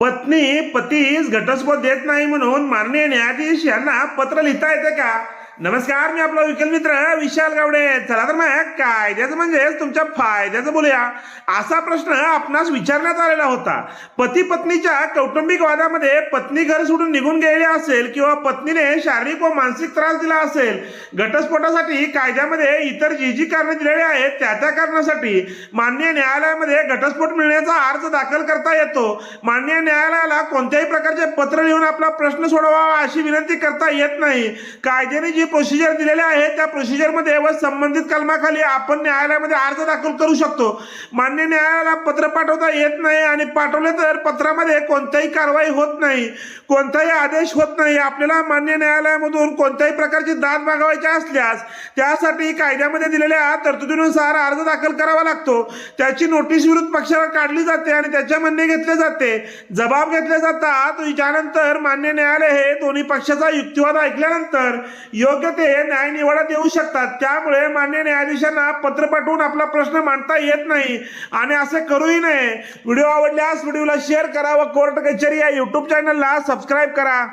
पत्नी पतीस घटस्फोट देत नाही म्हणून माननीय न्यायाधीश यांना पत्र लिहिता येते का? नमस्कार, मी आपला वकील मित्र विशाल गावडे. चला तर मग कायद्याचं म्हणजेच तुमच्या फायद्याचं बोलूया. असा प्रश्न आपणास विचारण्यात आलेला होता. पती पत्नीच्या कौटुंबिक वादामध्ये पत्नी घर सोडून निघून गेलेली असेल किंवा पत्नीने शारीरिक व मानसिक त्रास दिला असेल, घटस्फोटासाठी कायद्यामध्ये इतर जी जी कारणं दिलेली आहेत त्या त्या कारणासाठी माननीय न्यायालयामध्ये घटस्फोट मिळण्याचा अर्ज दाखल करता येतो. माननीय न्यायालयाला कोणत्याही प्रकारचे पत्र लिहून आपला प्रश्न सोडवावा अशी विनंती करता येत नाही. कायद्याने जी प्रोसिजर दिलेली आहे त्या प्रोसिजरमध्ये व संबंधित कलमाखाली आपण न्यायालयामध्ये अर्ज दाखल करू शकतो. मान्य न्यायालयाला पत्र पाठवता येत नाही आणि पाठवले तर पत्रामध्ये कोणत्याही कारवाई होत नाही, कोणताही आदेश होत नाही. आपल्याला मान्य न्यायालयामधून कोणत्याही प्रकारची दाद मागवायची असल्यास त्यासाठी कायद्यामध्ये दिलेल्या तरतुदीनुसार अर्ज दाखल करावा लागतो. त्याची नोटीस विरुद्ध पक्षाला काढली जाते आणि त्याचे म्हणणे घेतले जाते, जबाब घेतले जातात. यानंतर मान्य न्यायालय हे दोन्ही पक्षाचा युक्तिवाद ऐकल्यानंतर योग्य ते न्याय निवाडा देऊ शकतात. त्यामुळे मान्य न्यायाधीशांना पत्र पाठवून आपला प्रश्न मांडता येत नाही आणि असे करूही नये. व्हिडिओ आवडल्यास व्हिडिओला शेअर करा व कोर्ट कचेरी या YouTube चॅनलला सबस्क्राईब करा.